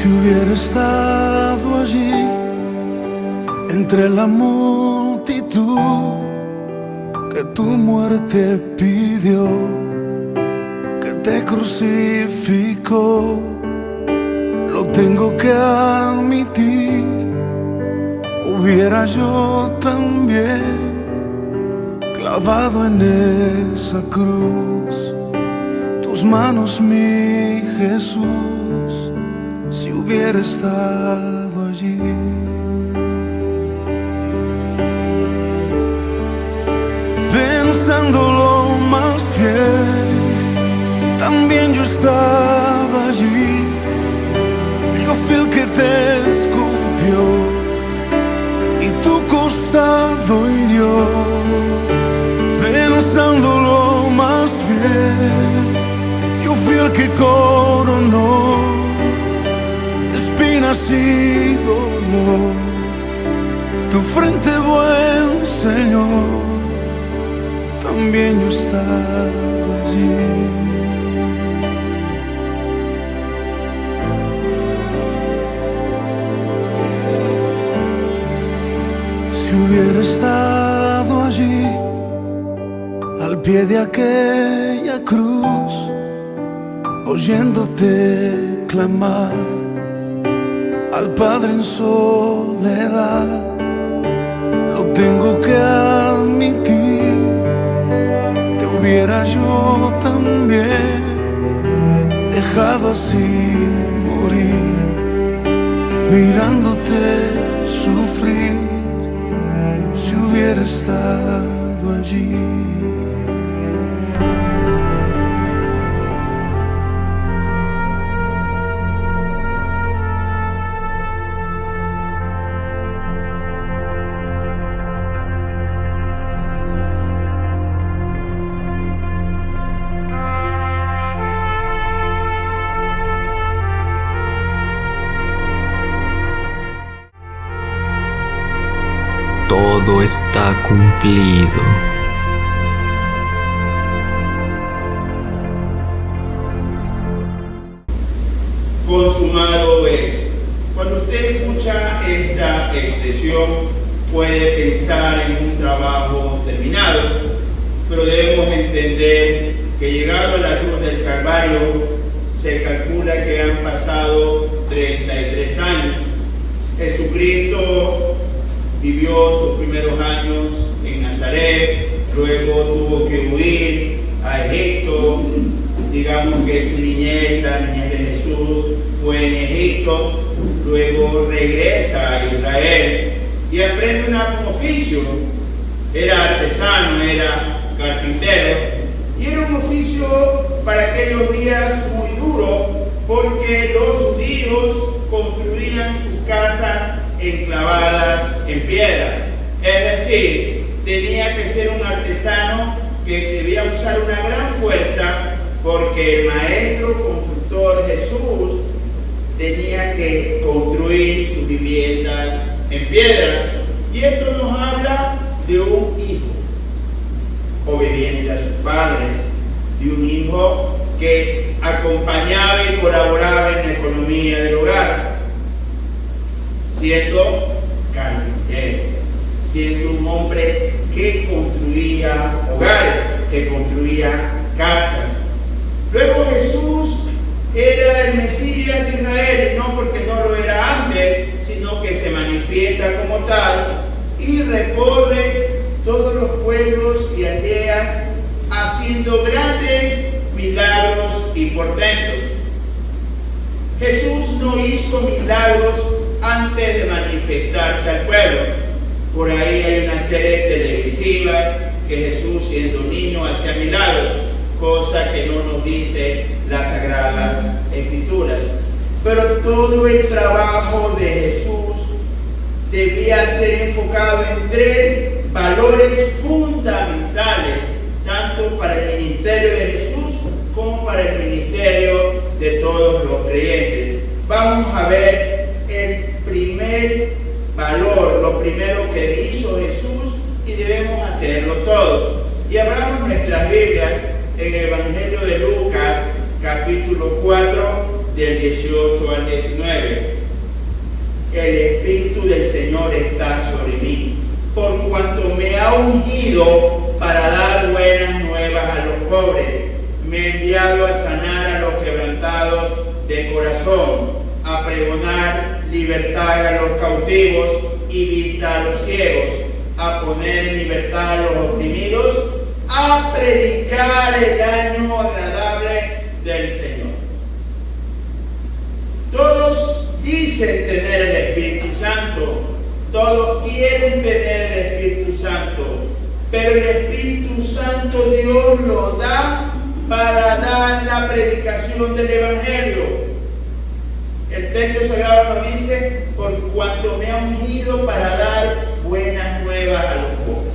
Si hubiera estado allí entre la multitud que tu muerte pidió, que te crucificó, lo tengo que admitir, hubiera yo también clavado en esa cruz tus manos, mi Jesús, si hubiera estado allí. Pensándolo más bien, también yo estaba allí. Yo fui el que te escupió y tu costado hirió. Pensándolo más bien, yo fui el que coronó de espinas y dolor tu frente, buen Señor. También yo estaba allí. Si hubiera estado allí, al pie de aquella cruz, oyéndote clamar al Padre en soledad, lo tengo que admitir, te hubiera yo también dejado así morir, mirándote sufrir, si hubiera estado allí. Todo está cumplido. Consumado es. Cuando usted escucha esta expresión, puede pensar en un trabajo terminado, pero debemos entender que llegado a la cruz del Calvario, se calcula que han pasado 33 años. Jesucristo vivió sus primeros años en Nazaret, luego tuvo que huir a Egipto. Digamos que su niñez, la niñez de Jesús, fue en Egipto, luego regresa a Israel y aprende un oficio. Era artesano, era carpintero, y era un oficio para aquellos días muy duro, porque los judíos construían sus casas enclavadas en piedra. Es decir, tenía que ser un artesano que debía usar una gran fuerza, porque el maestro constructor Jesús tenía que construir sus viviendas en piedra. Y esto nos habla de un hijo obediente a sus padres, de un hijo que acompañaba y colaboraba en la economía del hogar, siendo carpintero, siendo un hombre que construía hogares, que construía casas. Luego Jesús era el Mesías de Israel, y no porque no lo era antes, sino que se manifiesta como tal y recorre todos los pueblos y aldeas haciendo grandes milagros y portentos. Jesús no hizo milagros antes de manifestarse al pueblo. Por ahí hay una serie televisiva que Jesús, siendo niño, hacía milagros, cosa que no nos dice las Sagradas Escrituras. Pero todo el trabajo de Jesús debía ser enfocado en tres valores fundamentales, tanto para el ministerio de Jesús como para el ministerio de todos los creyentes. Vamos a ver el primer valor, lo primero que hizo Jesús, y debemos hacerlo todos. Y abramos nuestras Biblias en el Evangelio de Lucas, capítulo 4, del 18 al 19. El Espíritu del Señor está sobre mí, por cuanto me ha ungido para dar buenas nuevas a los pobres. Me ha enviado a sanar a los quebrantados de corazón, a pregonar libertad a los cautivos y vista a los ciegos, a poner en libertad a los oprimidos, a predicar el año agradable del Señor. Todos dicen tener el Espíritu Santo, todos quieren tener el Espíritu Santo, pero el Espíritu Santo Dios lo da para dar la predicación del Evangelio. El texto sagrado nos dice, por cuanto me ha ungido para dar buenas nuevas a los pobres.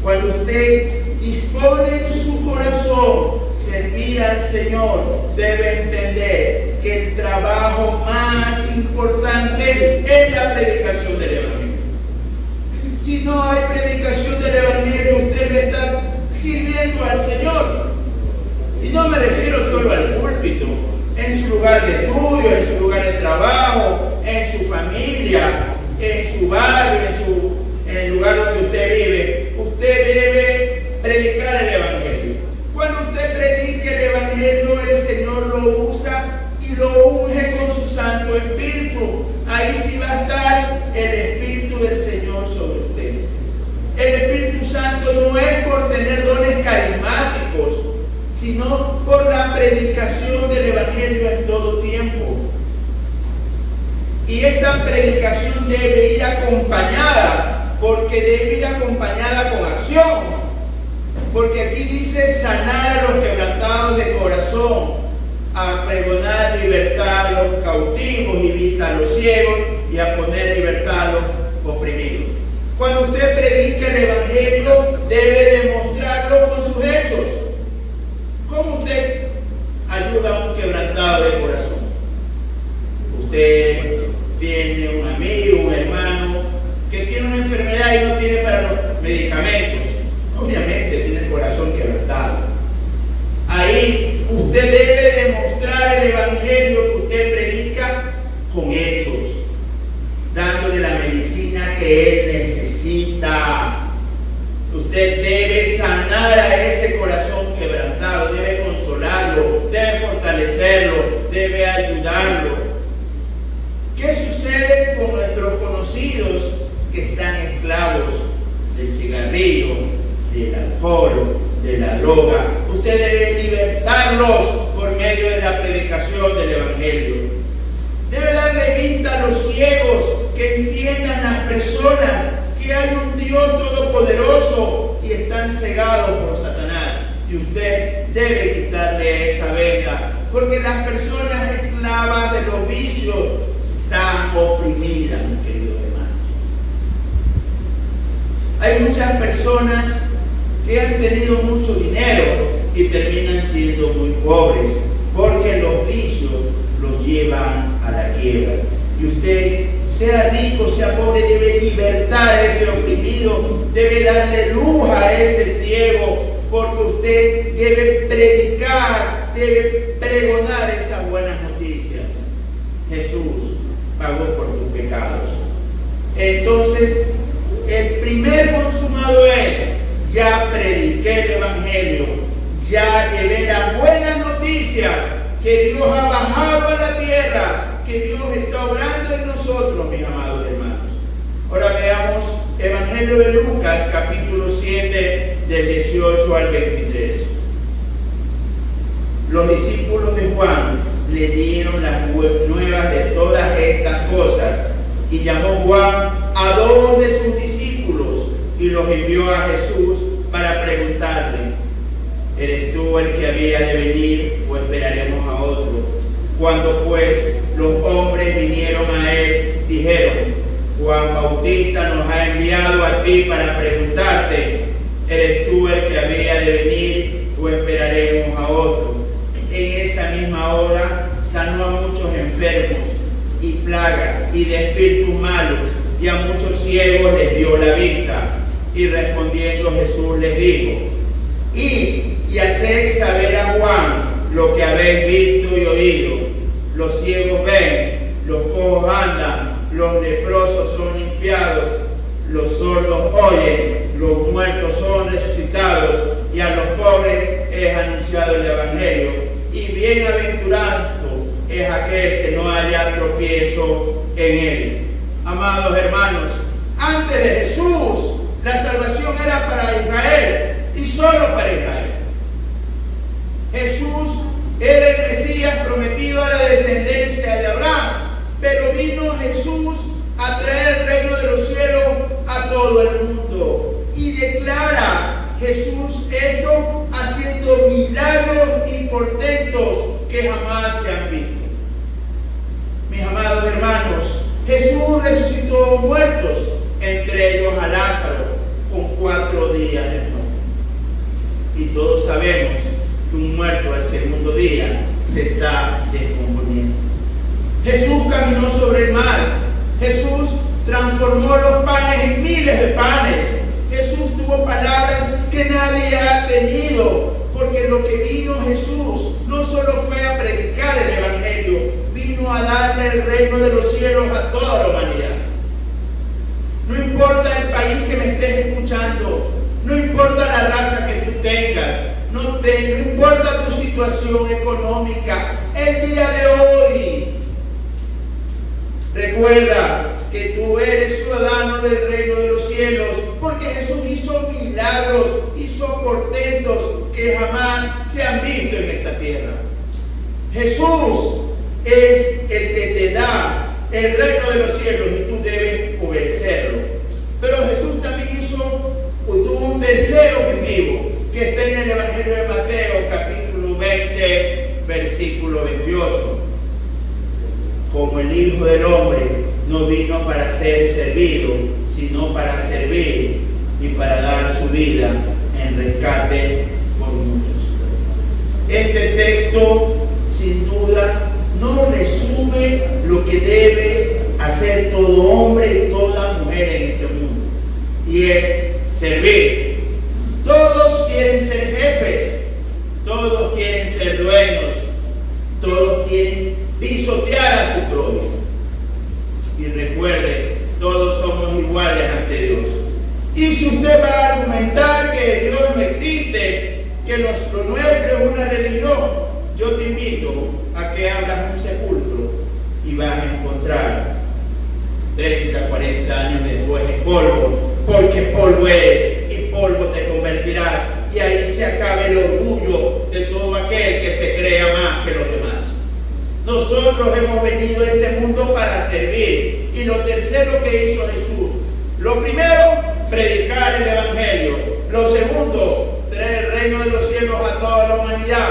Cuando usted dispone en su corazón servir al Señor, debe entender que el trabajo más importante es la predicación del Evangelio. Si no hay predicación del Evangelio, usted le está sirviendo al Señor. Y no me refiero solo al púlpito, en su lugar de estudio, en su lugar de trabajo, en su familia, en su barrio, en el lugar donde usted vive. Usted debe predicar el Evangelio. Cuando usted predica el Evangelio, el Señor lo usa y lo unge con su Santo Espíritu. Ahí sí va a estar el Espíritu del Señor sobre usted. El Espíritu Santo no es por tener dones carismáticos, sino por la predicación del Evangelio en todo tiempo. Y esta predicación debe ir acompañada, porque debe ir acompañada con acción. Porque aquí dice sanar a los quebrantados de corazón, a pregonar libertad a los cautivos y vista a los ciegos, y a poner libertad a los oprimidos. Cuando usted predica el Evangelio, debe demostrarlo con sus hechos. ¿Cómo usted ayuda a un quebrantado de corazón? Usted tiene un amigo, un hermano que tiene una enfermedad y no tiene para los medicamentos. Obviamente tiene el corazón quebrantado. Ahí usted debe demostrar el Evangelio que usted predica con hechos, dándole la medicina que él necesita. Usted debe sanar a ese corazón quebrantado, debe consolarlo, debe fortalecerlo, debe ayudarlo. ¿Qué sucede con nuestros conocidos que están esclavos del cigarrillo, del alcohol, de la droga? Usted debe libertarlos por medio de la predicación del Evangelio. Debe darle vista a los ciegos, que entiendan las personas que hay un Dios todopoderoso y están cegados por Satanás. Y usted debe quitarle esa venda, porque las personas esclavas de los vicios están oprimidas, mis queridos hermanos. Hay muchas personas que han tenido mucho dinero y terminan siendo muy pobres, porque los vicios los llevan a la quiebra. Y usted, sea rico, sea pobre, debe libertar a ese oprimido, debe darle luz a ese ciego, porque usted debe predicar, debe pregonar esas buenas noticias. Jesús pagó por tus pecados. Entonces, el primer consumado es: ya prediqué el Evangelio, ya llevé las buenas noticias, que Dios ha bajado a la tierra, que Dios está obrando en nosotros, mis amados hermanos. Ahora veamos Evangelio de Lucas, capítulo 7, del 18 al 23. Los discípulos de Juan le dieron las nuevas de todas estas cosas, y llamó Juan a 2 de sus discípulos y los envió a Jesús para preguntarle: ¿eres tú el que había de venir o esperaremos a otro? Cuando pues los hombres vinieron a él, dijeron: Juan Bautista nos ha enviado a ti para preguntarte: ¿eres tú el que había de venir o esperaremos a otro? En esa misma hora sanó a muchos enfermos y plagas y de espíritus malos, y a muchos ciegos les dio la vista. Y respondiendo Jesús les dijo: id y haced saber a Juan lo que habéis visto y oído. ciegos ven, los cojos andan, los leprosos son limpiados, los sordos oyen, los muertos son resucitados, y a los pobres es anunciado el Evangelio. Y bienaventurado es aquel que no haya tropiezo en él. Amados hermanos, antes de Jesús, la salvación era para Israel y solo para Israel. Jesús era el Mesías prometido a la descendencia de Abraham, pero vino Jesús a traer el reino de los cielos a todo el mundo. Y declara Jesús esto haciendo milagros y portentos que jamás se han visto. Mis amados hermanos, Jesús resucitó muertos, entre ellos a Lázaro, con 4 días de muerte. Y todos sabemos que un muerto al segundo día se está descomponiendo. Jesús caminó sobre el mar. Jesús transformó los panes en miles de panes. Jesús tuvo palabras que nadie ha tenido, porque lo que vino Jesús no solo fue a predicar el Evangelio, vino a darle el reino de los cielos a toda la humanidad. No importa el país que me estés escuchando, no importa la raza que tú tengas, no importa tu situación económica, el día de hoy, recuerda que tú eres ciudadano del reino de los cielos, porque Jesús hizo milagros, hizo portentos que jamás se han visto en esta tierra. Jesús es el que te da el reino de los cielos y tú debes obedecerlo. Pero Jesús también tuvo un tercer objetivo, que está en el Evangelio de Mateo, capítulo 20, versículo 28. Como el Hijo del Hombre no vino para ser servido, sino para servir y para dar su vida en rescate por muchos. Este texto, sin duda, no resume lo que debe hacer todo hombre y toda mujer en este mundo, y es servir. Todos quieren ser jefes, todos quieren ser dueños, todos quieren pisotear a su prójimo. Y recuerde, todos somos iguales ante Dios. Y si usted va a argumentar que Dios no existe, que lo nuestro es una religión, yo te invito a que abras un sepulcro y vas a encontrar 30, 40 años después en polvo, porque polvo eres y polvo te convertirás, y ahí se acaba el orgullo de todo aquel que se crea más que los demás. Nosotros hemos venido a este mundo para servir, y lo tercero que hizo Jesús, lo primero, predicar el Evangelio; lo segundo, traer el reino de los cielos a toda la humanidad;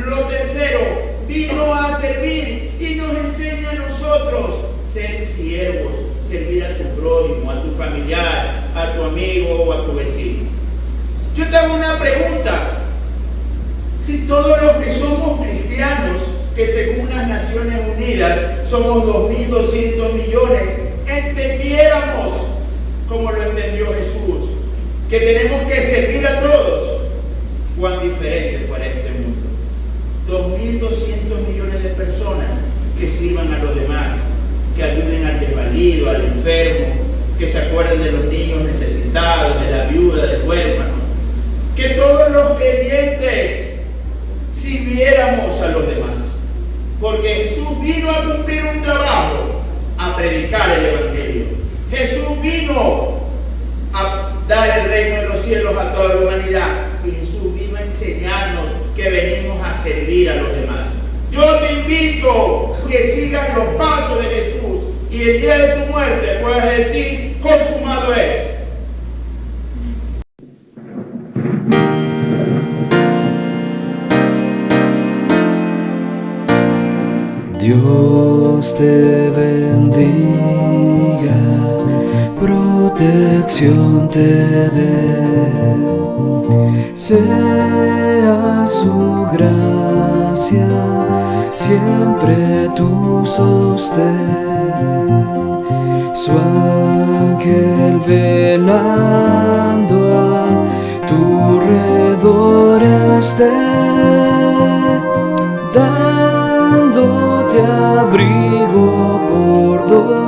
lo tercero, vino a servir y nos enseña a nosotros ser siervos, servir a tu prójimo, a tu familiar, a tu amigo o a tu vecino. Yo te hago una pregunta: si todos los que somos cristianos, que según las Naciones Unidas somos 2.200 millones, entendiéramos como lo entendió Jesús, que tenemos que servir a todos, cuán diferente fuera este mundo. 2.200 millones de personas que sirvan a los demás, que ayuden al desvalido, al enfermo, que se acuerden de los niños necesitados, de la viuda, del huérfano. Que todos los creyentes sirviéramos a los demás, porque Jesús vino a cumplir un trabajo, a predicar el Evangelio. Jesús vino a dar el reino de los cielos a toda la humanidad, y Jesús vino a enseñarnos que venimos a servir a los demás. Yo te invito a que sigas los pasos de Jesús, y el día de tu muerte puedas decir: consumado es. Dios te bendiga, protección te dé, sea su gracia siempre tu sostén, su ángel velando a tu redor esté, dándote abrigo por